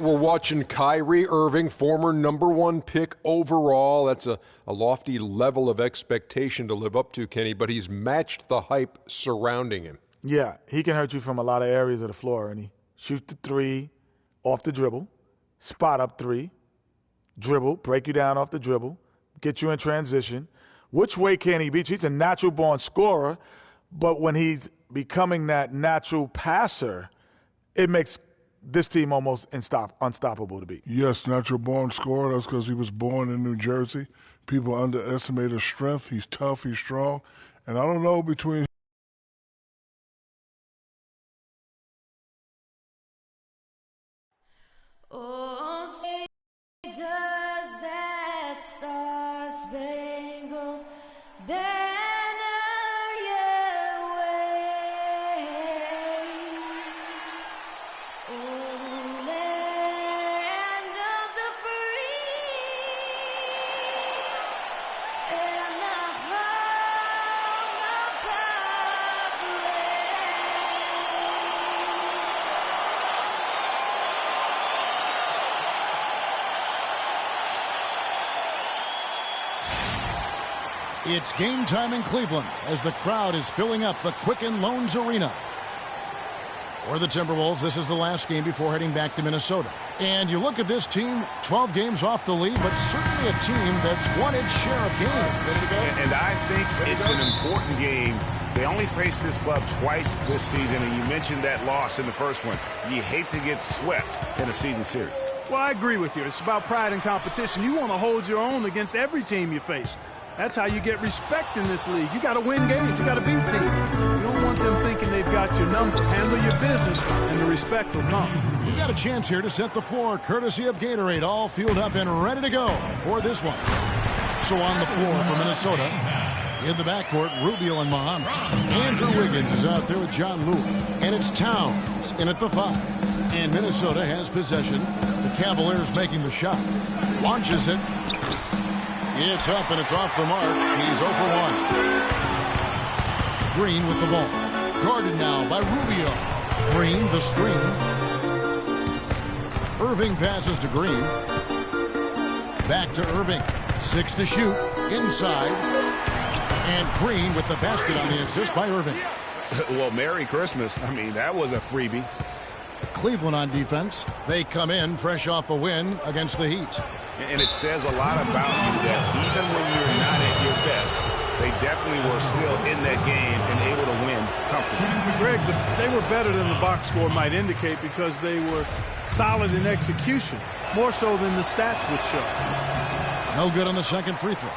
We're watching Kyrie Irving, former #1 pick overall. That's a lofty level of expectation to live up to, Kenny, but he's matched the hype surrounding him. Yeah, he can hurt you from a lot of areas of the floor, and he shoots the three off the dribble, spot up three, dribble, break you down off the dribble, get you in transition. Which way can he beat you? He's a natural-born scorer, but when he's becoming that natural passer, it makes this team almost unstoppable to beat. Yes, natural-born scorer. That's because he was born in New Jersey. People underestimate his strength. He's tough. He's strong. And I don't know between does that star-spangled banner yet wave? Oh, land of the free and the home of It's game time in Cleveland as the crowd is filling up the Quicken Loans Arena. For the Timberwolves, this is the last game before heading back to Minnesota. And you look at this team, 12 games off the lead, but certainly a team that's won its share of games. And I think it's an important game. They only faced this club twice this season, and you mentioned that loss in the first one. You hate to get swept in a season series. Well, I agree with you. It's about pride and competition. You want to hold your own against every team you face. That's how you get respect in this league. You got to win games. You got to beat teams. You don't want them thinking they've got your number. Handle your business, and the respect will come. We've got a chance here to set the floor, courtesy of Gatorade, all fueled up and ready to go for this one. So on the floor for Minnesota, in the backcourt, Rubio and Muhammad. Andrew Wiggins is out there with John Lewis. And it's Towns in at the 5. And Minnesota has possession. The Cavaliers making the shot. Launches it. It's up and it's off the mark. He's 0 for 1. Green with the ball. Guarded now by Rubio. Green the screen. Irving passes to Green. Back to Irving. 6 to shoot. Inside. And Green with the basket on the assist by Irving. Well, Merry Christmas. I mean, that was a freebie. Cleveland on defense. They come in fresh off a win against the Heat. And it says a lot about you that even when you're not at your best, they definitely were still in that game and able to win comfortably. Greg, they were better than the box score might indicate because they were solid in execution, more so than the stats would show. No good on the second free throw.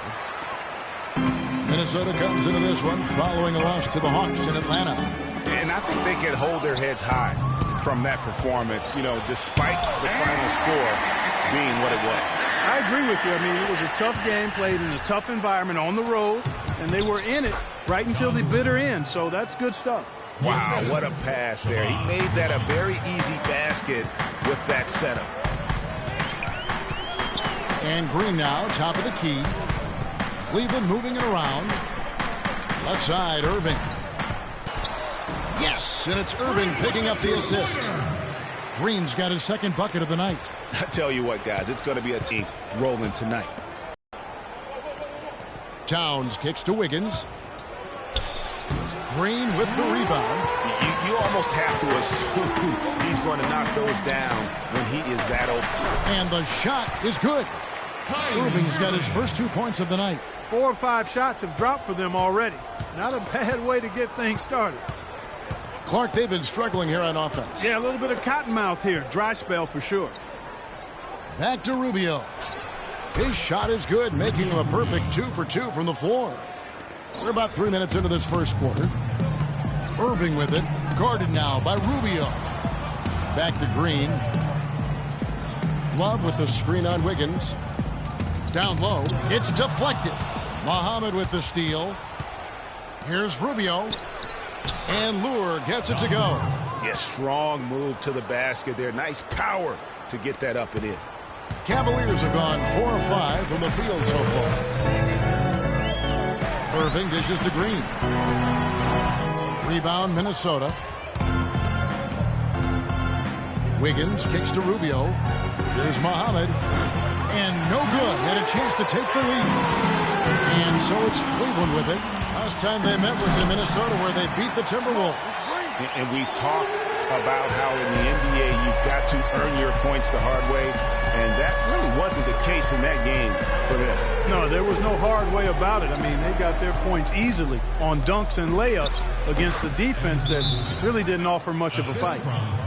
Minnesota comes into this one following a loss to the Hawks in Atlanta. And I think they can hold their heads high from that performance, you know, despite the final score being what it was. I agree with you. I mean, it was a tough game, played in a tough environment on the road, and they were in it right until the bitter end, so that's good stuff. Wow, what a pass there. He made that a very easy basket with that setup. And Green now, top of the key. Cleveland moving it around. Left side, Irving. Yes, and it's Irving picking up the assist. Green's got his second bucket of the night. I tell you what, guys, it's going to be a team rolling tonight. Towns kicks to Wiggins. Green with the rebound. You almost have to assume he's going to knock those down when he is that open. And the shot is good. Irving's got his first 2 points of the night. 4 or 5 shots have dropped for them already. Not a bad way to get things started. Clark, they've been struggling here on offense. Yeah, a little bit of cottonmouth here. Dry spell for sure. Back to Rubio. His shot is good, making him a perfect 2 for 2 from the floor. We're about 3 minutes into this first quarter. Irving with it. Guarded now by Rubio. Back to Green. Love with the screen on Wiggins. Down low. It's deflected. Muhammad with the steal. Here's Rubio. And Lure gets it to go. Yeah, strong move to the basket there. Nice power to get that up and in. Cavaliers have gone 4 of 5 from the field so far. Irving dishes to Green. Rebound, Minnesota. Wiggins kicks to Rubio. Here's Muhammad. And no good. Had a chance to take the lead. And so it's Cleveland with it. Last time they met was in Minnesota where they beat the Timberwolves. And we've talked about how in the NBA you've got to earn your points the hard way. And that really wasn't the case in that game for them. No, there was no hard way about it. I mean, they got their points easily on dunks and layups against the defense that really didn't offer much of a fight.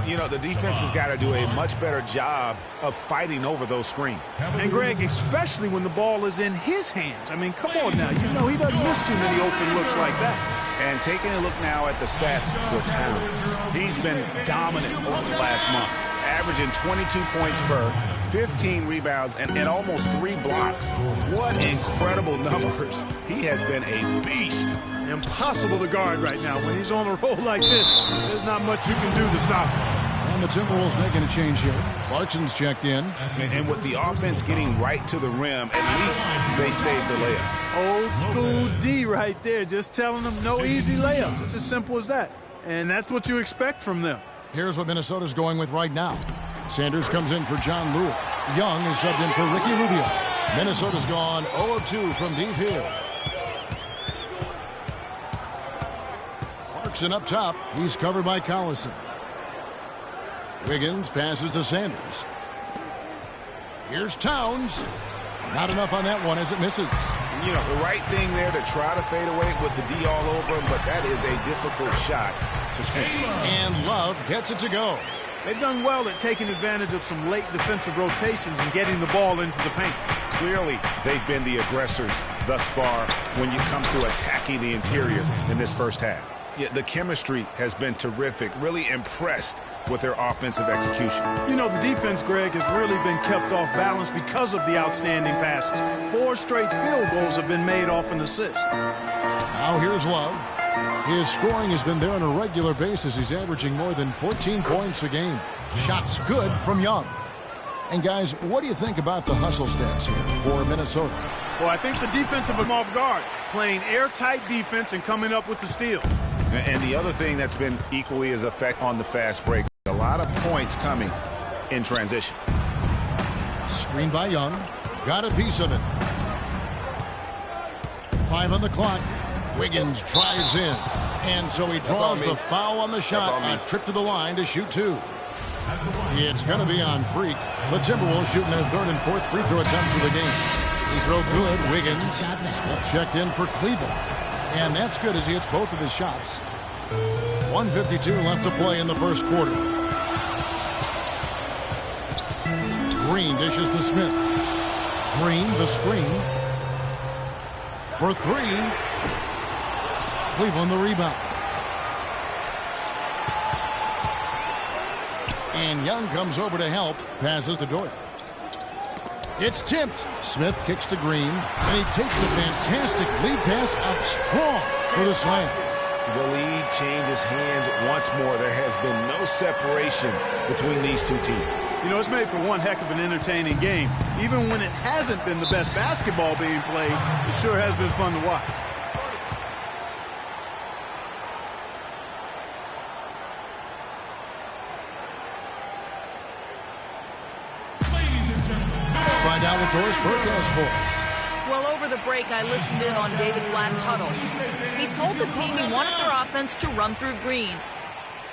You know, the defense has got to do a much better job of fighting over those screens. And, Greg, especially when the ball is in his hands. I mean, come on now. You know he doesn't miss too many open looks like that. And taking a look now at the stats for Towns. He's been dominant over the last month, averaging 22 points per, 15 rebounds, and almost 3 blocks. What incredible numbers. He has been a beast. Impossible to guard right now. When he's on a roll like this, there's not much you can do to stop him. And the Timberwolves making a change here. Clarkson's checked in. And with the offense getting right to the rim, at least they saved the layup. Old school D right there, just telling them no easy layups. It's as simple as that. And that's what you expect from them. Here's what Minnesota's going with right now. Sanders comes in for John Lewis. Young is subbed in for Ricky Rubio. Minnesota's gone 0 of 2 from deep here. Clarkson up top. He's covered by Collison. Wiggins passes to Sanders. Here's Towns. Not enough on that one as it misses. You know, the right thing there to try to fade away with the D all over him, but that is a difficult shot to sink. And Love gets it to go. They've done well at taking advantage of some late defensive rotations and getting the ball into the paint. Clearly, they've been the aggressors thus far when it comes to attacking the interior in this first half. Yeah, the chemistry has been terrific. Really impressed with their offensive execution. You know, the defense, Greg, has really been kept off balance because of the outstanding passes. 4 straight field goals have been made off an assist. Now here's Love. His scoring has been there on a regular basis. He's averaging more than 14 points a game. Shots good from Young. And guys, what do you think about the hustle stats here for Minnesota? Well, I think the defense of them off guard, playing airtight defense and coming up with the steals. And the other thing that's been equally as effective on the fast break, a lot of points coming in transition. Screen by Young. Got a piece of it. 5 on the clock. Wiggins drives in. And so he draws the foul on the shot. A trip to the line to shoot 2. It's going to be on Freak. The Timberwolves shooting their 3rd and 4th free throw attempts of the game. He throw good. Wiggins. Smith checked in for Cleveland. And that's good as he hits both of his shots. 1:52 left to play in the first quarter. Green dishes to Smith. Green, the screen. For 3. Cleveland the rebound. And Young comes over to help. Passes to Dort. It's tipped. Smith kicks to Green. And he takes the fantastic lead pass up strong for the slam. The lead changes hands once more. There has been no separation between these two teams. You know, it's made for one heck of an entertaining game. Even when it hasn't been the best basketball being played, it sure has been fun to watch. Find out what Doris Burke has for us. Well, over the break, I listened in on David Blatt's huddle. He told the team he wanted their offense to run through Green.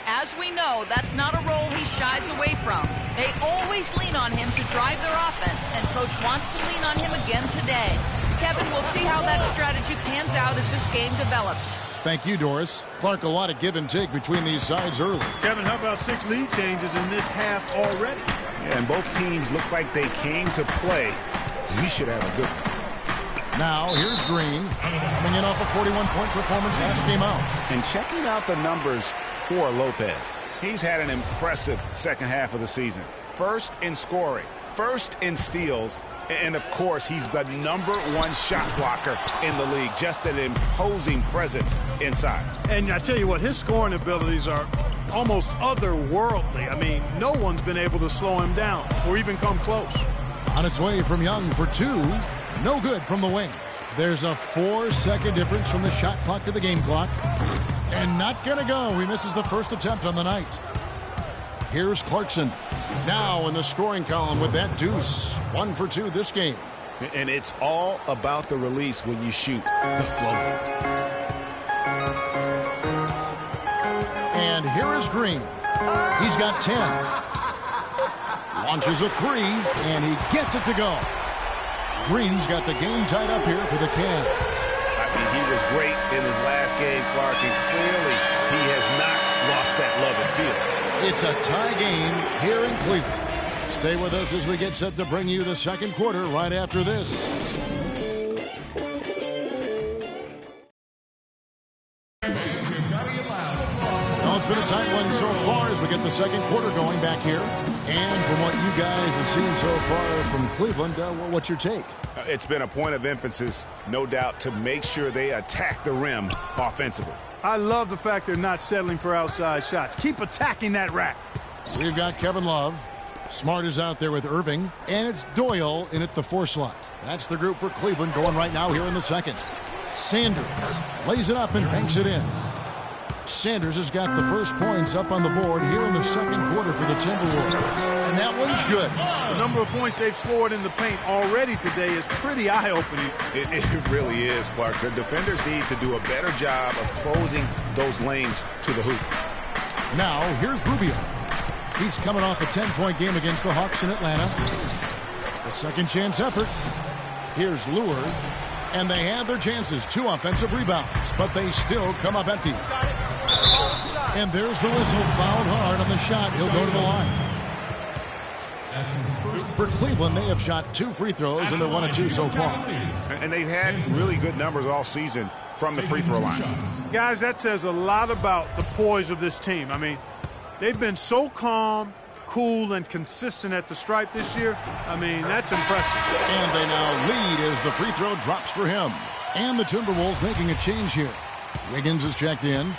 As we know, that's not a role he shies away from. They always lean on him to drive their offense, and Coach wants to lean on him again today. Kevin, we'll see how that strategy pans out as this game develops. Thank you, Doris. Clark, a lot of give and take between these sides early. Kevin, how about 6 lead changes in this half already? Yeah, and both teams look like they came to play. We should have a good one. Now, here's Green, coming in off a 41-point performance last game out. And checking out the numbers for Lopez. He's had an impressive second half of the season. First in scoring, first in steals, and of course, he's the #1 shot blocker in the league. Just an imposing presence inside. And I tell you what, his scoring abilities are almost otherworldly. I mean, no one's been able to slow him down or even come close. On its way from Young for 2. No good from the wing. There's a 4-second difference from the shot clock to the game clock. And not going to go. He misses the first attempt on the night. Here's Clarkson. Now in the scoring column with that deuce. 1 for 2 this game. And it's all about the release when you shoot the floater. And here is Green. He's got 10. Launches a 3, and he gets it to go. Green's got the game tied up here for the Cavs. I mean, he was great in his last game, Clark, and clearly he has not lost that love and feel. It's a tie game here in Cleveland. Stay with us as we get set to bring you the second quarter right after this. Well, it's been a tight one so far as we get the second quarter going back here. And from what you guys have seen so far from Cleveland, what's your take? It's been a point of emphasis, no doubt, to make sure they attack the rim offensively. I love the fact they're not settling for outside shots. Keep attacking that rack. We've got Kevin Love. Smart is out there with Irving. And it's Doyle in at the 4 slot. That's the group for Cleveland going right now here in the second. Sanders lays it up and banks it in. Sanders has got the first points up on the board here in the second quarter for the Timberwolves. And that one's good. The number of points they've scored in the paint already today is pretty eye-opening. It really is, Clark. The defenders need to do a better job of closing those lanes to the hoop. Now, here's Rubio. He's coming off a 10-point game against the Hawks in Atlanta. A second chance effort. Here's Lure. And they have their chances. 2 offensive rebounds. But they still come up empty. And there's the whistle. Fouled hard on the shot. He'll go to the line. For Cleveland, they have shot 2 free throws, and they're 1 of 2 so far. And they've had really good numbers all season from the free throw line. Guys, that says a lot about the poise of this team. I mean, they've been so calm, cool, and consistent at the stripe this year. I mean, that's impressive. And they now lead as the free throw drops for him. And the Timberwolves making a change here. Wiggins is checked in.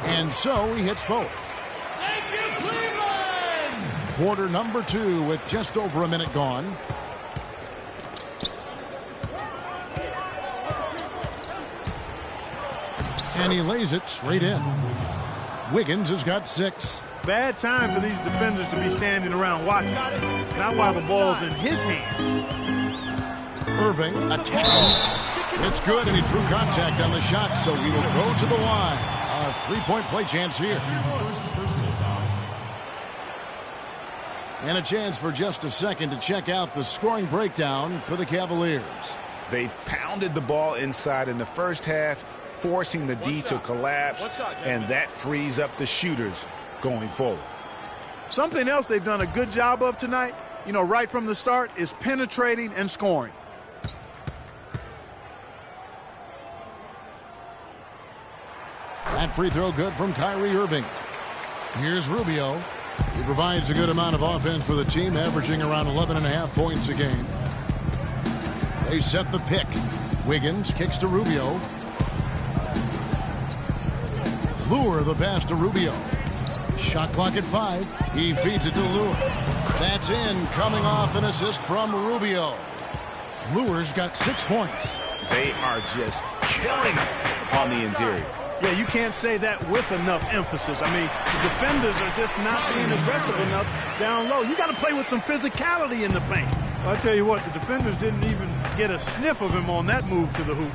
And so he hits both. Thank you, Cleveland! Quarter number 2 with just over a minute gone. And he lays it straight in. Wiggins has got 6. Bad time for these defenders to be standing around watching. Not while the ball's in his hands. Irving attacking. It's good, and he drew contact on the shot, so he will go to the line. A 3-point play chance here. And a chance for just a second to check out the scoring breakdown for the Cavaliers. They pounded the ball inside in the first half, forcing the D to collapse, and that frees up the shooters going forward. Something else they've done a good job of tonight, right from the start, is penetrating and scoring. That free throw good from Kyrie Irving. Here's Rubio. He provides a good amount of offense for the team, averaging around 11.5 points a game. They set the pick. Wiggins kicks to Rubio. Lure the pass to Rubio. Shot clock at 5. He feeds it to Lure. That's in, coming off an assist from Rubio. Lure's got 6 points. They are just killing on the interior. Yeah, you can't say that with enough emphasis. I mean, the defenders are just not being aggressive enough down low. You got to play with some physicality in the paint. Well, I tell you what, the defenders didn't even get a sniff of him on that move to the hoop.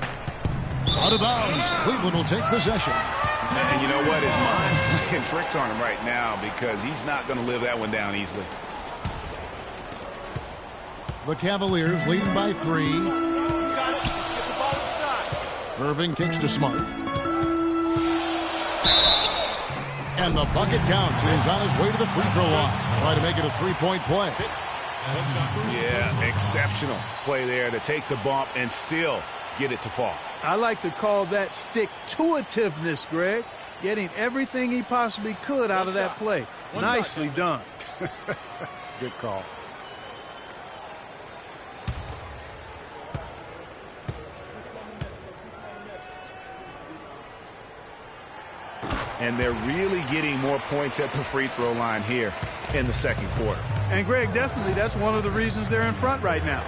Out of bounds. Cleveland will take possession. And you know what? His mind's playing tricks on him right now because he's not going to live that one down easily. The Cavaliers leading by 3. Irving kicks to Smart. And the bucket counts. He's on his way to the free throw line. Try to make it a 3-point play. Yeah, exceptional play there to take the bump and still get it to fall. I like to call that stick-to-itiveness, Greg. Getting everything he possibly could out of that play. Nicely done. Good call. And they're really getting more points at the free throw line here in the second quarter. And, Greg, definitely that's one of the reasons they're in front right now.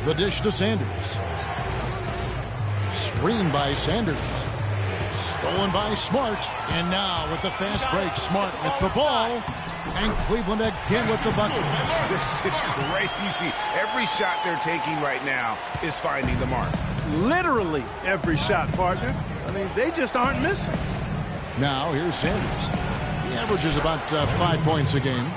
The dish to Sanders. Screen by Sanders. Stolen by Smart. And now with the fast break, Smart with the ball. And Cleveland again with the bucket. This is crazy. Every shot they're taking right now is finding the mark. Literally every shot, partner. I mean, they just aren't missing. Now here's Sanders. He averages about 5 points a game.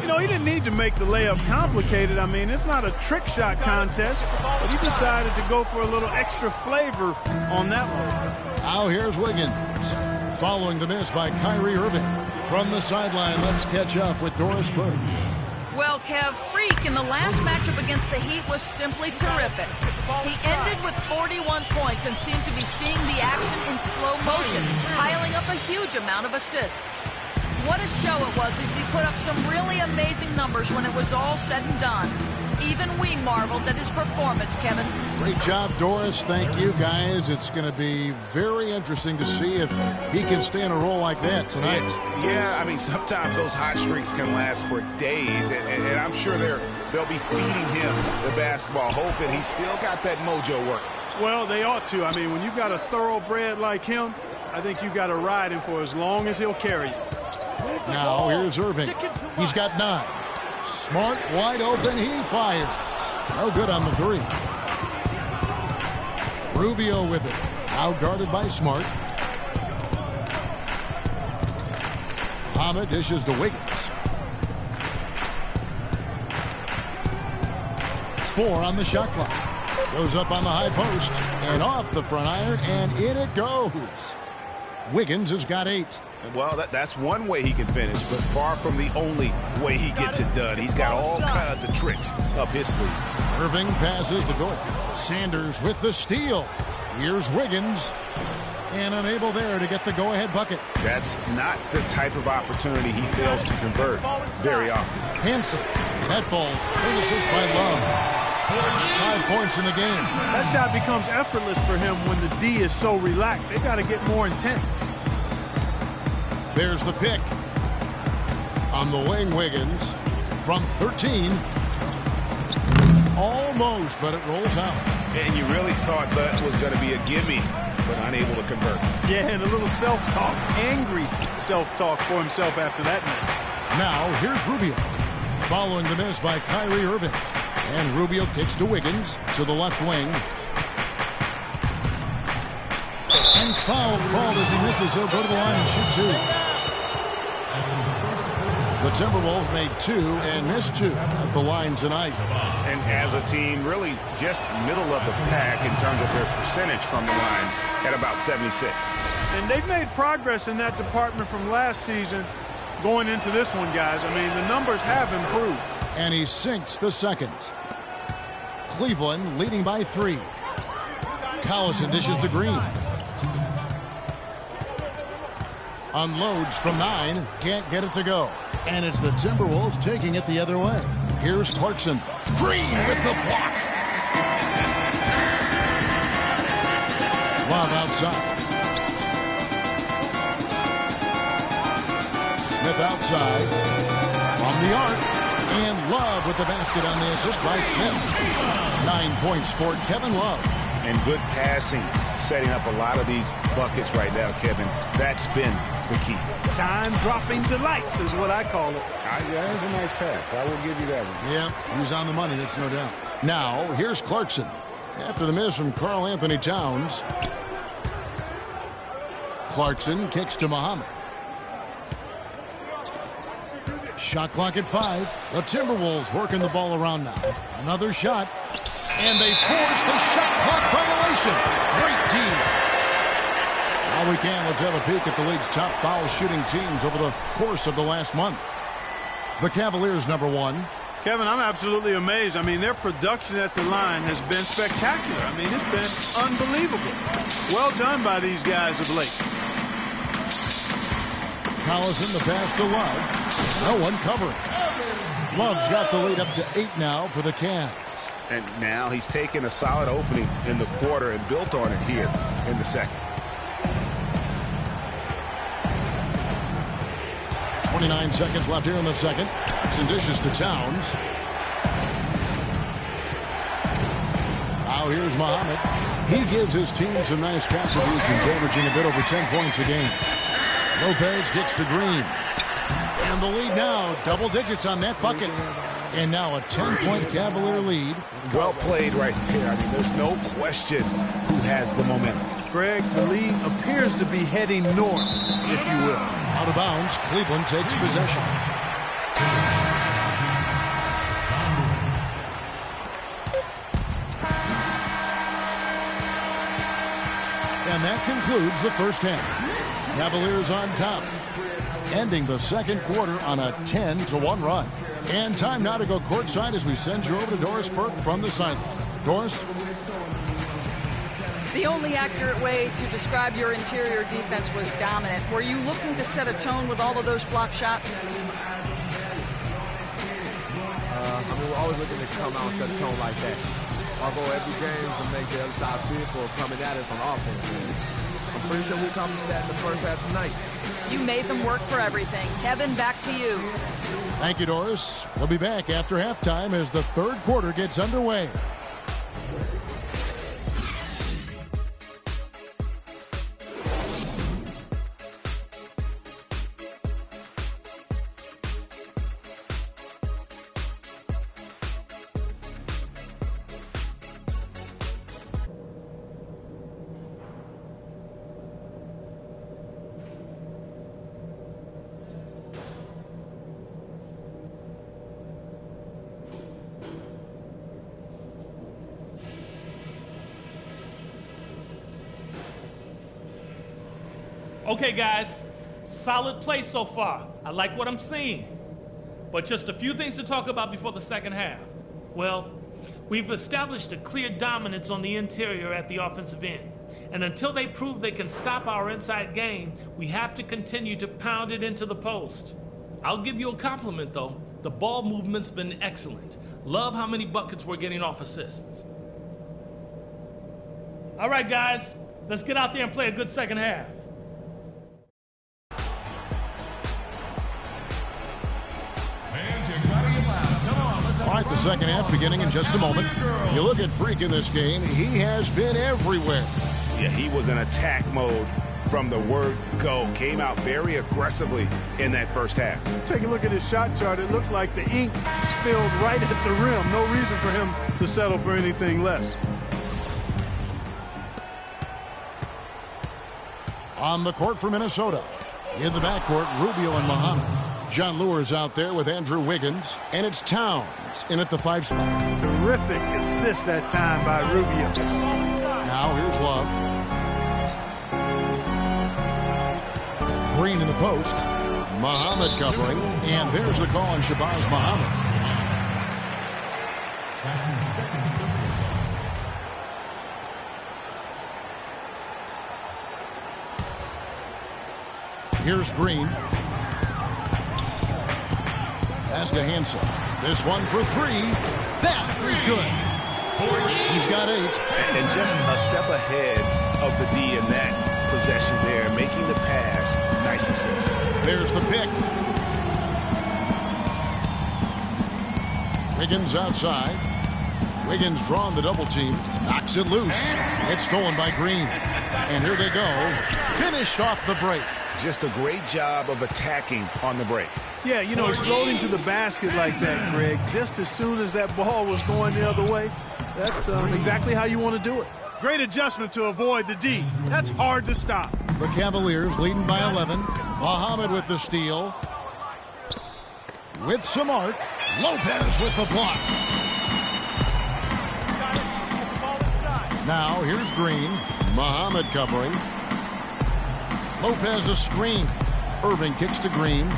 You know, he didn't need to make the layup complicated. I mean, it's not a trick shot contest, but he decided to go for a little extra flavor on that one. Now here's Wiggins. Following the miss by Kyrie Irving. From the sideline, let's catch up with Doris Burke. Well, Kev, Freak in the last matchup against the Heat was simply terrific. He ended with 41 points and seemed to be seeing the action in slow motion, piling up a huge amount of assists. What a show it was as he put up some really amazing numbers when it was all said and done. Even we marveled at his performance, Kevin. Great job, Doris. Thank you, guys. It's going to be very interesting to see if he can stay in a role like that tonight. Yeah, I mean, sometimes those hot streaks can last for days, and I'm sure they'll be feeding him the basketball, hoping he's still got that mojo working. Well, they ought to. I mean, when you've got a thoroughbred like him, I think you've got to ride him for as long as he'll carry you. Now here's Irving. He's got 9. Smart, wide open, he fires. No good on the 3. Rubio with it. Now guarded by Smart. Muhammad dishes to Wiggins. 4 on the shot clock. Goes up on the high post and off the front iron, and in it goes. Wiggins has got 8. Well, that's one way he can finish, but far from the only way he gets it done. He's got all kinds of tricks up his sleeve. Irving passes the goal. Sanders with the steal. Here's Wiggins. And unable there to get the go-ahead bucket. That's not the type of opportunity he fails to convert very often. Hansen. That falls. Finishes by Love. 5 points in the game. That shot becomes effortless for him when the D is so relaxed. They got to get more intense. There's the pick. On the wing, Wiggins. From 13. Almost, but it rolls out. And you really thought that was going to be a gimme, but unable to convert. Yeah, and a little self-talk, angry self-talk for himself after that miss. Now, here's Rubio. Following the miss by Kyrie Irving. And Rubio kicks to Wiggins to the left wing. And foul called as he misses. He'll go to the line and shoot 2. The Timberwolves made 2 and missed 2 at the line tonight. And as a team, really just middle of the pack in terms of their percentage from the line at about 76. And they've made progress in that department from last season going into this one, guys. I mean, the numbers have improved. And he sinks the second. Cleveland leading by 3. Collison dishes to Green. Unloads from 9. Can't get it to go. And it's the Timberwolves taking it the other way. Here's Clarkson. Green with the block. Love outside. Smith outside. From the arc. And Love with the basket on the assist by Smith. 9 points for Kevin Love. And good passing, setting up a lot of these buckets right now, Kevin. That's been the key. Time-dropping delights is what I call it. That's a nice pass. I will give you that one. Yeah, he was on the money, that's no doubt. Now, here's Clarkson. After the miss from Karl Anthony Towns. Clarkson kicks to Muhammad. Shot clock at 5. The Timberwolves working the ball around now. Another shot. And they force the shot clock violation. Great team. Now we can. Let's have a peek at the league's top foul shooting teams over the course of the last month. The Cavaliers, number 1. Kevin, I'm absolutely amazed. I mean, their production at the line has been spectacular. I mean, it's been unbelievable. Well done by these guys of late. Collison, the pass to Love. No one covering. Love's got the lead up to 8 now for the Cavs. And now he's taken a solid opening in the quarter and built on it here in the second. 29 seconds left here in the second. Some dishes to Towns. Now here's Muhammad. He gives his team some nice contributions, averaging a bit over 10 points a game. Lopez gets to Green. And the lead now, double digits on that bucket. And now a 10-point Cavalier lead. Well played right there. I mean, there's no question who has the momentum. Greg, the lead appears to be heading north, if you will. Out of bounds, Cleveland takes possession. And that concludes the first half. Cavaliers on top, ending the second quarter on a 10-1 run. And time now to go courtside as we send you over to Doris Burke from the sideline. Doris? The only accurate way to describe your interior defense was dominant. Were you looking to set a tone with all of those block shots? We're always looking to come out and set a tone like that. Although every game to make the other side fearful of coming at us on offense. I'm pretty sure we accomplished that in the first half tonight. You made them work for everything. Kevin, back to you. Thank you, Doris. We'll be back after halftime as the third quarter gets underway. Okay, guys, solid play so far. I like what I'm seeing. But just a few things to talk about before the second half. Well, we've established a clear dominance on the interior at the offensive end. And until they prove they can stop our inside game, we have to continue to pound it into the post. I'll give you a compliment, though. The ball movement's been excellent. Love how many buckets we're getting off assists. All right, guys, let's get out there and play a good second half. All right, the second half beginning in just a moment. You look at Freak in this game, he has been everywhere. Yeah, he was in attack mode from the word go. Came out very aggressively in that first half. Take a look at his shot chart. It looks like the ink spilled right at the rim. No reason for him to settle for anything less. On the court for Minnesota. In the backcourt, Rubio and Muhammad. John Lure's out there with Andrew Wiggins. And it's Towns in at the 5 spot. Terrific assist that time by Rubio. Now here's Love. Green in the post. Muhammad covering. And there's the call on Shabazz Muhammad. That's his second personal. Here's Green. Pass to Hansen. This one for 3. That is good. He's got 8. And just a step ahead of the D in that possession there, making the pass. Nice assist. There's the pick. Wiggins outside. Wiggins drawn the double team. Knocks it loose. It's stolen by Green. And here they go. Finished off the break. Just a great job of attacking on the break. Yeah, you know, exploding to the basket like that, Greg, just as soon as that ball was going the other way, that's exactly how you want to do it. Great adjustment to avoid the D. That's hard to stop. The Cavaliers leading by 11. Muhammad with the steal. With some arc. Lopez with the block. Now here's Green. Muhammad covering. Lopez a screen. Irving kicks to Green.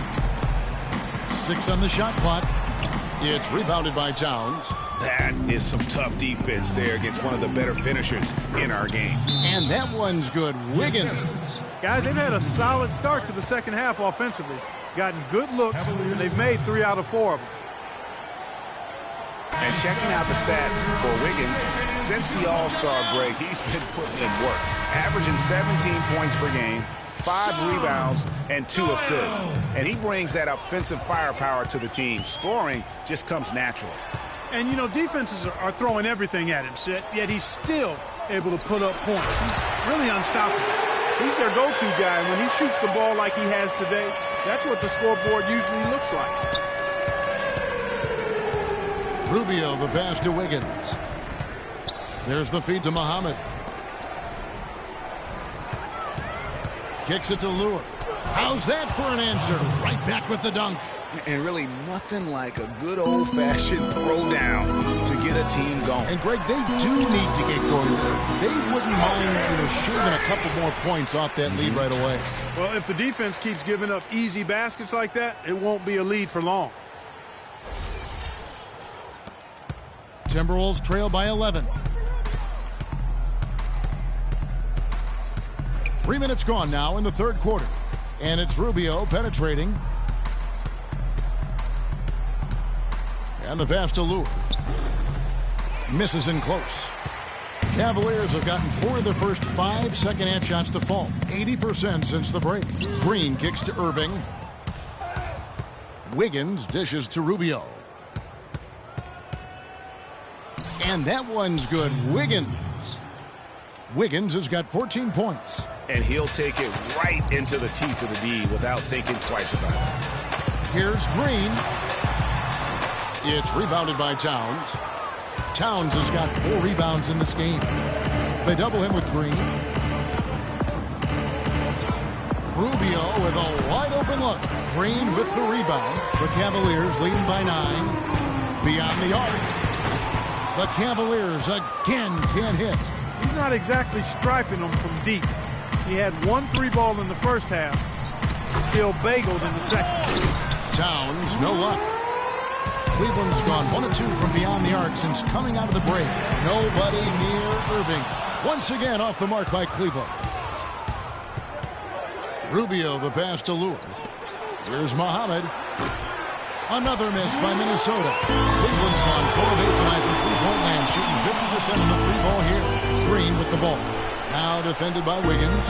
6 on the shot clock. It's rebounded by Towns. That is some tough defense there against one of the better finishers in our game. And that one's good. Wiggins. Guys, they've had a solid start to the second half offensively. Gotten good looks, and they've made 3 out of 4 of them. And checking out the stats for Wiggins, since the All-Star break, he's been putting in work. Averaging 17 points per game, 5 rebounds, and 2 assists. And he brings that offensive firepower to the team. Scoring just comes naturally. And, you know, defenses are throwing everything at him, yet he's still able to put up points. He's really unstoppable. He's their go-to guy, and when he shoots the ball like he has today, that's what the scoreboard usually looks like. Rubio, the pass to Wiggins. There's the feed to Muhammad. Kicks it to Lure. How's that for an answer? Right back with the dunk. And really nothing like a good old-fashioned throwdown to get a team going. And, Greg, they do need to get going. They wouldn't mind shooting a couple more points off that lead right away. Well, if the defense keeps giving up easy baskets like that, it won't be a lead for long. Timberwolves trail by 11. 3 minutes gone now in the third quarter. And it's Rubio penetrating. And the pass to Lure. Misses in close. Cavaliers have gotten 4 of their first 5 second-hand shots to fall. 80% since the break. Green kicks to Irving. Wiggins dishes to Rubio. And that one's good. Wiggins has got 14 points. And he'll take it right into the teeth of the D without thinking twice about it. Here's Green. It's rebounded by Towns. Towns has got 4 rebounds in this game. They double him with Green. Rubio with a wide open look. Green with the rebound. The Cavaliers leading by 9. Beyond the arc. The Cavaliers again can't hit. He's not exactly striping them from deep. He had 1 3-ball in the first half. Still bagels in the second. Towns, no luck. Cleveland's gone 1 of 2 from beyond the arc since coming out of the break. Nobody near Irving. Once again off the mark by Cleveland. Rubio, the pass to Lure. Here's Muhammad. Another miss by Minnesota. Cleveland's gone 4 of 8 tonight from three-point land, shooting 50% on the 3-ball here. Green with the ball. Now defended by Wiggins.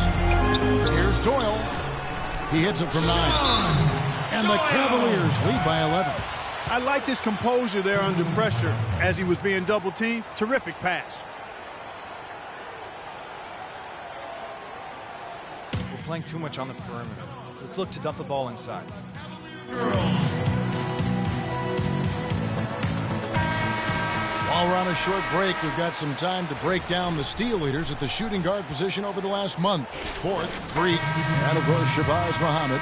Here's Doyle. He hits it from 9. And the Cavaliers lead by 11. I like his composure there under pressure as he was being double-teamed. Terrific pass. We're playing too much on the perimeter. Let's look to dump the ball inside. While we're on a short break, we've got some time to break down the steal leaders at the shooting guard position over the last month. Fourth, Freak, and of course Shabazz Muhammad.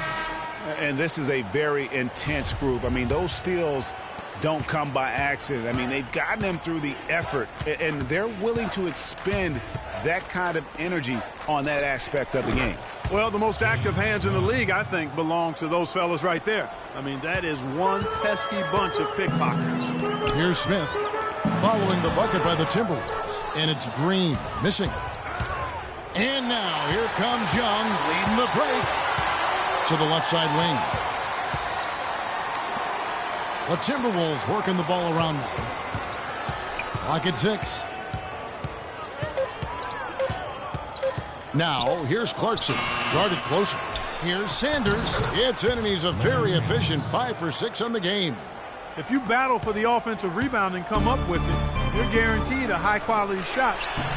And this is a very intense group. I mean, those steals don't come by accident. I mean, they've gotten them through the effort, and they're willing to expend that kind of energy on that aspect of the game. Well, the most active hands in the league, I think, belong to those fellas right there. I mean, that is one pesky bunch of pickpockets. Here's Smith following the bucket by the Timberwolves, and it's Green missing. And now here comes Young leading the break to the left side wing. The Timberwolves working the ball around now. Clock at 6. Now, here's Clarkson. Guarded closer. Here's Sanders. It's in, and he's a very efficient 5 for 6 on the game. If you battle for the offensive rebound and come up with it, you're guaranteed a high-quality shot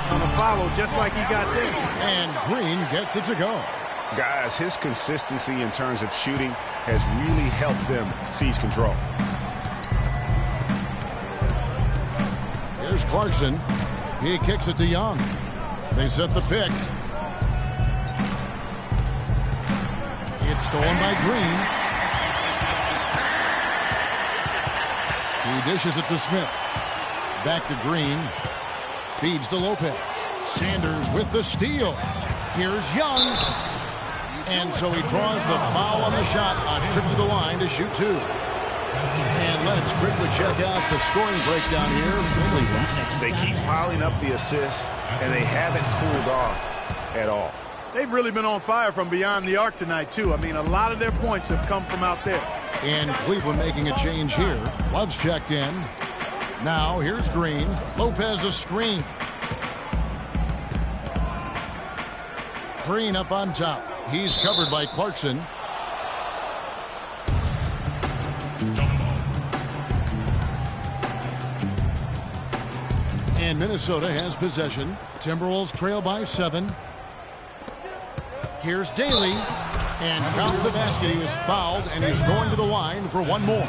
on a follow just like he got there. And Green gets it to go. Guys, his consistency in terms of shooting has really helped them seize control. Here's Clarkson. He kicks it to Young. They set the pick. It's stolen by Green. He dishes it to Smith. Back to Green. Feeds to Lopez. Sanders with the steal. Here's Young. And so he draws the foul on the shot. A trip to the line to shoot 2. And let's quickly check out the scoring breakdown here. They keep piling up the assists, and they haven't cooled off at all. They've really been on fire from beyond the arc tonight, too. I mean, a lot of their points have come from out there. And Cleveland making a change here. Love's checked in. Now, here's Green. Lopez a screen. Green up on top. He's covered by Clarkson. And Minnesota has possession. Timberwolves trail by 7. Here's Daly. And count the basket. He was fouled, and he's going to the line for one more.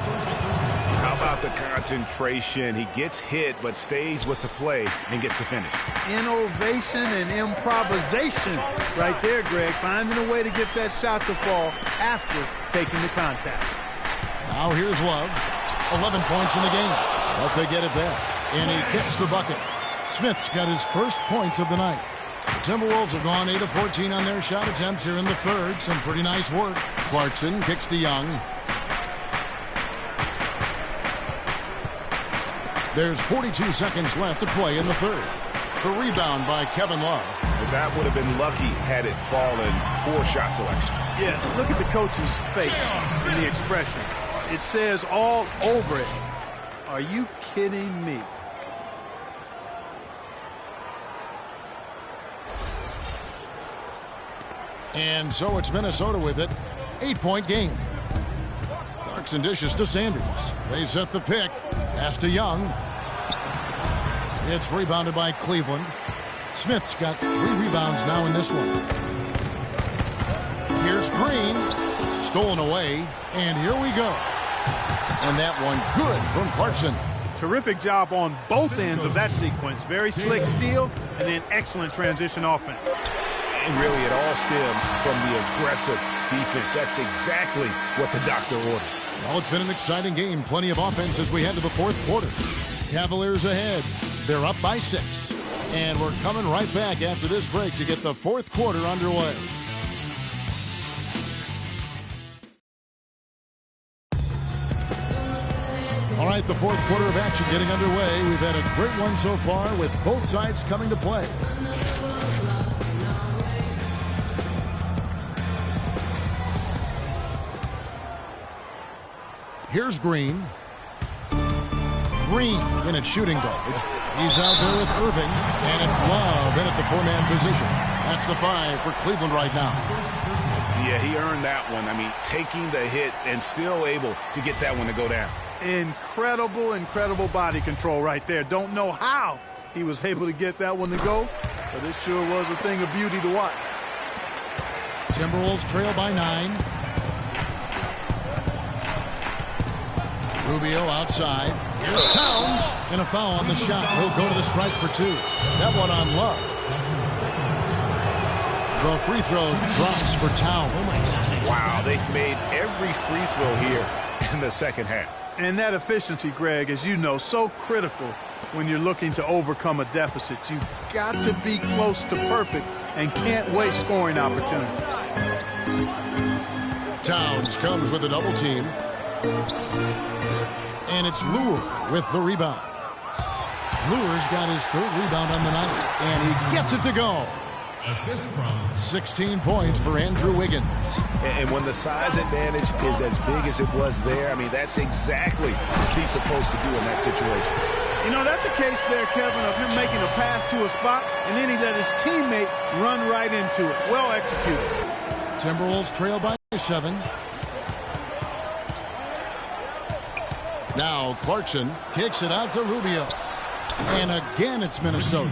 How about the concentration? He gets hit, but stays with the play and gets the finish. Innovation and improvisation right there, Greg. Finding a way to get that shot to fall after taking the contact. Now here's Love. 11 points in the game. But they get it back. And he gets the bucket. Smith's got his first points of the night. The Timberwolves have gone 8 of 14 on their shot attempts here in the third. Some pretty nice work. Clarkson kicks to Young. There's 42 seconds left to play in the third. The rebound by Kevin Love. That would have been lucky had it fallen. Poor shot selection. Yeah, look at the coach's face and the expression. It says all over it, are you kidding me? And so it's Minnesota with it. 8-point game. Clarkson dishes to Sanders. They set the pick. Pass to Young. It's rebounded by Cleveland. Smith's got 3 rebounds now in this one. Here's Green. Stolen away. And here we go. And that one good from Clarkson. Terrific job on both ends of that sequence. Very slick steal and then excellent transition offense. And really it all stems from the aggressive defense. That's exactly what the doctor ordered. Well, it's been an exciting game. Plenty of offense as we head to the fourth quarter. Cavaliers ahead. They're up by 6. And we're coming right back after this break to get the fourth quarter underway. All right, the fourth quarter of action getting underway. We've had a great one so far with both sides coming to play. Here's Green. Green in at shooting guard. He's out there with Irving. And it's Love in at the 4-man position. That's the 5 for Cleveland right now. Yeah, he earned that one. I mean, taking the hit and still able to get that one to go down. Incredible body control right there. Don't know how he was able to get that one to go, but it sure was a thing of beauty to watch. Timberwolves trail by 9. Rubio outside. Here's Towns. And a foul on the shot. He'll go to the stripe for 2. That one on Love. The free throw drops for Towns. Wow, they've made every free throw here in the second half. And that efficiency, Greg, as you know, so critical when you're looking to overcome a deficit. You've got to be close to perfect and can't waste scoring opportunities. Towns comes with a double team. And it's Lure with the rebound. Lure's got his 3rd rebound on the night. And he gets it to go. 16 points for Andrew Wiggins. And when the size advantage is as big as it was there, I mean, that's exactly what he's supposed to do in that situation. You know, that's a case there, Kevin, of him making a pass to a spot, and then he let his teammate run right into it. Well executed. Timberwolves trail by 7. Now Clarkson kicks it out to Rubio. And again, it's Minnesota.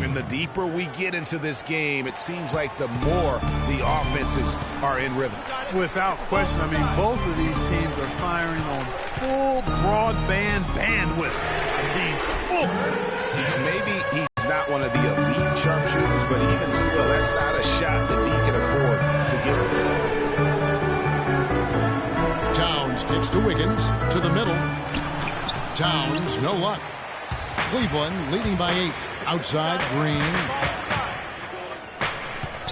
And the deeper we get into this game, it seems like the more the offenses are in rhythm. Without question. I mean, both of these teams are firing on full broadband bandwidth. I mean, full. Maybe he's not one of the elite sharpshooters, but even still, that's not a shot that he can afford to give. Towns kicks to Wiggins, to the middle. Towns, no luck. Cleveland leading by 8. Outside, Green.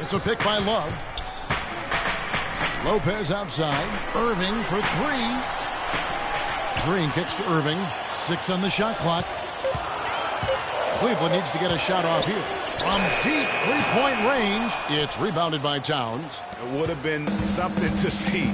It's a pick by Love. Lopez outside. Irving for 3. Green kicks to Irving. 6 on the shot clock. Cleveland needs to get a shot off here. From deep 3-point range, it's rebounded by Towns. It would have been something to see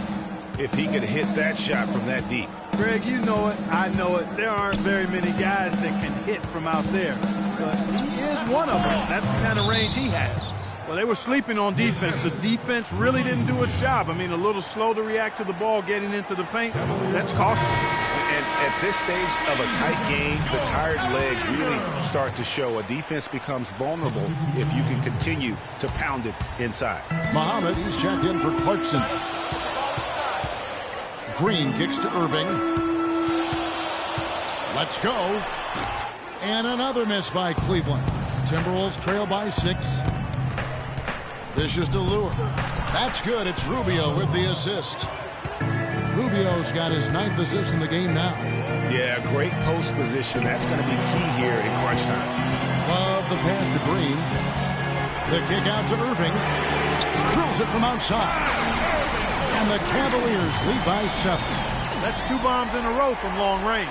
if he could hit that shot from that deep. Greg, you know it. I know it. There aren't very many guys that can hit from out there. But he is one of them. That's the kind of range he has. Well, they were sleeping on defense. The defense really didn't do its job. I mean, a little slow to react to the ball getting into the paint. That's costly. At this stage of a tight game, the tired legs really start to show. A defense becomes vulnerable if you can continue to pound it inside. Muhammad, he's checked in for Clarkson. Green kicks to Irving. Let's go. And another miss by Cleveland. Timberwolves trail by 6. Dishes to Lure. That's good. It's Rubio with the assist. Rubio's got his 9th assist in the game now. Yeah, great post position. That's going to be key here in crunch time. Love the pass to Green. The kick out to Irving. Drills it from outside. And the Cavaliers lead by 7. That's 2 bombs in a row from long range.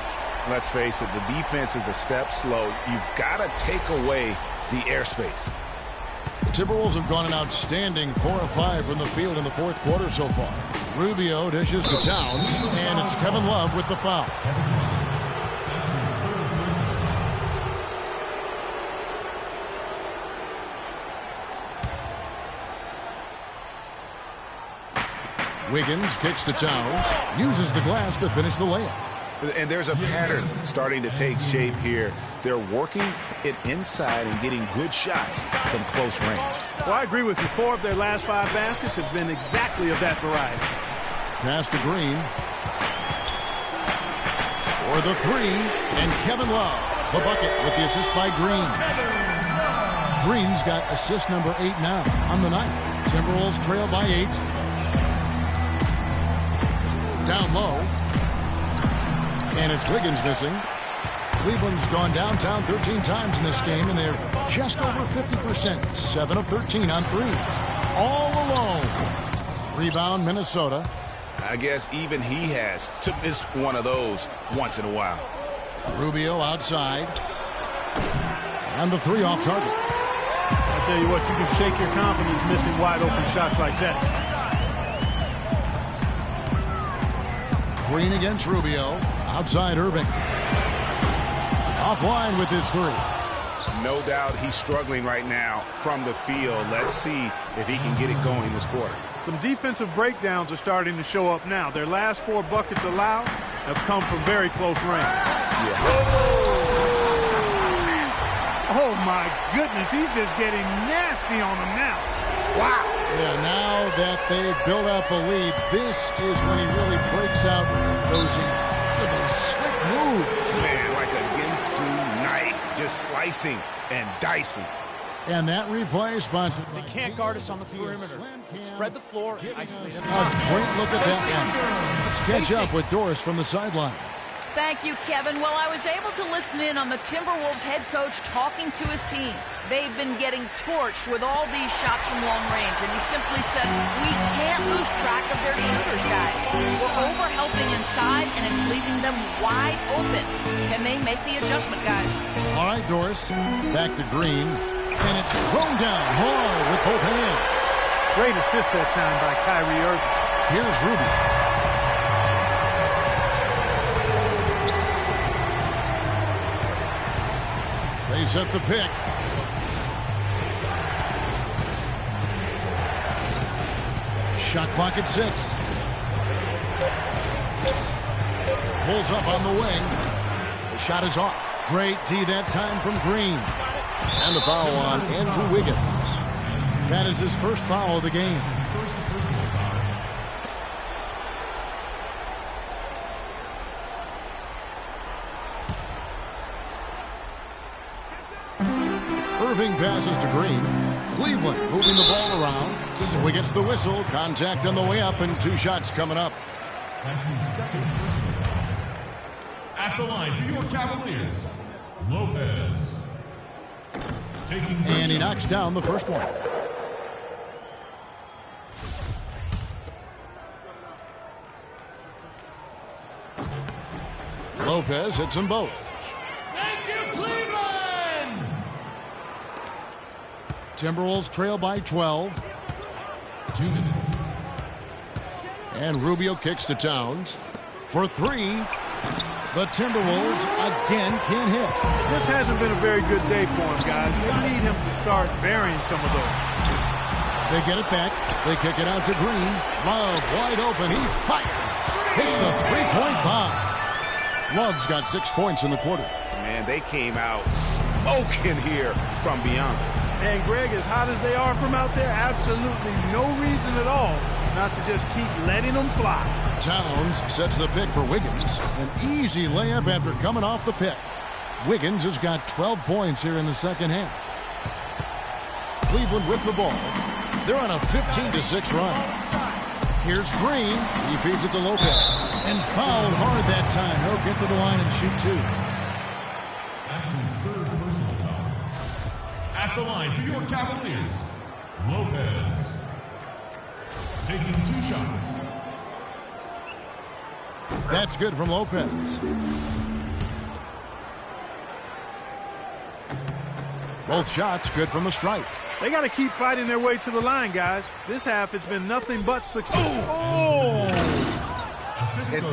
Let's face it, the defense is a step slow. You've got to take away the airspace. The Timberwolves have gone an outstanding 4 of 5 from the field in the 4th quarter so far. Rubio dishes to Towns, and it's Kevin Love with the foul. Wiggins kicks to Towns, uses the glass to finish the layup. And there's a pattern starting to take shape here. They're working it inside and getting good shots from close range. Well, I agree with you. 4 of their last 5 baskets have been exactly of that variety. Pass to Green. For the 3, and Kevin Love, the bucket with the assist by Green. Green's got assist number 8 now on the night. Timberwolves trail by 8. Down low. And it's Wiggins missing. Cleveland's gone downtown 13 times in this game, and they're just over 50%. 7 of 13 on threes. All alone. Rebound, Minnesota. I guess even he has to miss one of those once in a while. Rubio outside. And the 3 off target. I'll tell you what, you can shake your confidence missing wide open shots like that. Green against Rubio. Outside Irving. Offline with his 3. No doubt he's struggling right now from the field. Let's see if he can get it going this quarter. Some defensive breakdowns are starting to show up now. Their last 4 buckets allowed have come from very close range. Yeah. Oh, my goodness. He's just getting nasty on them now. Wow. Yeah, now that they've built up a lead, this is when he really breaks out those incredibly slick moves. Man, like a Ginsu knife, just slicing and dicing. And that replay sponsored by... They can't guard us on the perimeter. Spread the floor, isolate them. A great look at that one. Let's catch up with Doris from the sideline. Thank you, Kevin. Well, I was able to listen in on the Timberwolves head coach talking to his team. They've been getting torched with all these shots from long range, and he simply said, we can't lose track of their shooters, guys. We're over-helping inside, and it's leaving them wide open. Can they make the adjustment, guys? All right, Doris. Back to Green. And it's thrown down hard with both hands. Great assist that time by Kyrie Irving. Here's Rubio. They set the pick. Shot clock at 6. Pulls up on the wing. The shot is off. Great D that time from Green. And the foul on Andrew Wiggins. That is his first foul of the game. Irving passes to Green. Cleveland moving the ball around. So he gets the whistle. Contact on the way up and 2 shots coming up. That's his second personal foul. At the line for your Cavaliers, Lopez. And he knocks down the first one. Lopez hits them both. Thank you, Cleveland! Timberwolves trail by 12. 2 minutes. And Rubio kicks to Towns. For 3. The Timberwolves again can't hit. It just hasn't been a very good day for him, guys. They need him to start burying some of those. They get it back. They kick it out to Green. Love wide open. He fires. Hits the 3-point bomb. Love's got 6 points in the quarter. Man, they came out smoking here from beyond. And Greg, as hot as they are from out there, absolutely no reason at all not to just keep letting them fly. Towns sets the pick for Wiggins. An easy layup after coming off the pick. Wiggins has got 12 points here in the second half. Cleveland with the ball. They're on a 15-6 run. Here's Green. He feeds it to Lopez. And fouled hard that time. He'll get to the line and shoot 2. That's his third personal foul. At the line for your Cavaliers, Lopez. Taking 2 shots. That's good from Lopez. Both shots good from the stripe. They got to keep fighting their way to the line, guys. This half, it's been nothing but success.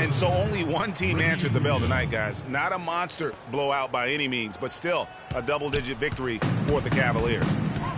And so only one team answered the bell tonight, guys. Not a monster blowout by any means, but still a double-digit victory for the Cavaliers.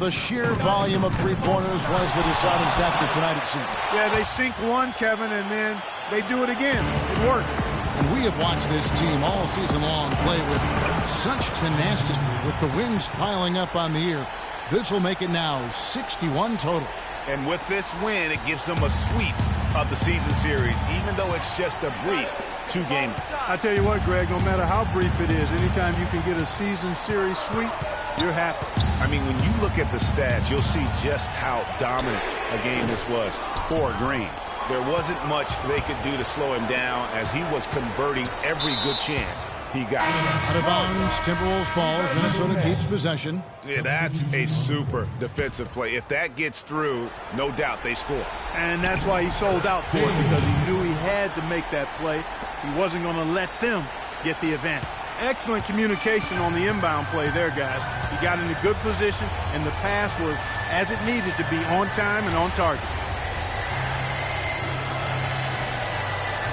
The sheer volume of three-pointers was the deciding factor tonight, it seemed. Yeah, they sink one, Kevin, and then they do it again. It worked. And we have watched this team all season long play with such tenacity, with the wins piling up on the year. This will make it now 61 total. And with this win, it gives them a sweep of the season series, even though it's just a brief 2-game. I tell you what, Greg, no matter how brief it is, anytime you can get a season series sweep, you're happy. I mean, when you look at the stats, you'll see just how dominant a game this was for Green. There wasn't much they could do to slow him down as he was converting every good chance he got. Out of bounds, Timberwolves balls. Minnesota keeps possession. Yeah, that's a super defensive play. If that gets through, no doubt they score. And that's why he sold out for it, because he knew he had to make that play. He wasn't going to let them get the advantage. Excellent communication on the inbound play there, guys. He got in a good position, and the pass was as it needed to be, on time and on target.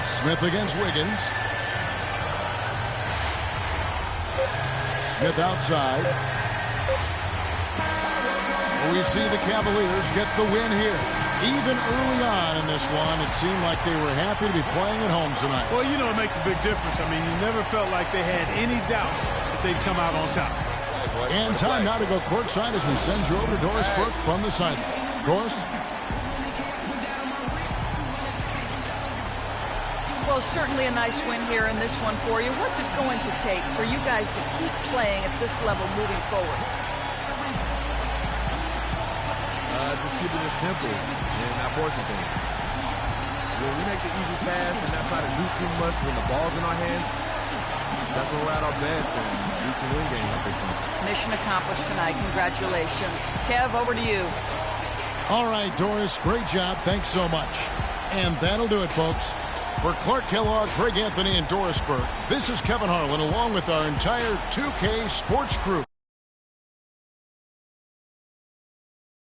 Smith against Wiggins. Smith outside. So we see the Cavaliers get the win here. Even early on in this one, it seemed like they were happy to be playing at home tonight. Well, you know, it makes a big difference. I mean, you never felt like they had any doubt that they'd come out on top. And time now to go courtside as we send you over to Doris Burke from the sideline. Doris? Well, certainly a nice win here in this one for you. What's it going to take for you guys to keep playing at this level moving forward? Just keeping it simple and not forcing things. When we make the easy pass and not try to do too much when the ball's in our hands, that's when we're at our best and we can win games like this one. Mission accomplished tonight. Congratulations. Kev, over to you. All right, Doris, great job. Thanks so much. And that'll do it, folks. For Clark Kellogg, Greg Anthony, and Doris Burke, this is Kevin Harlan along with our entire 2K Sports crew.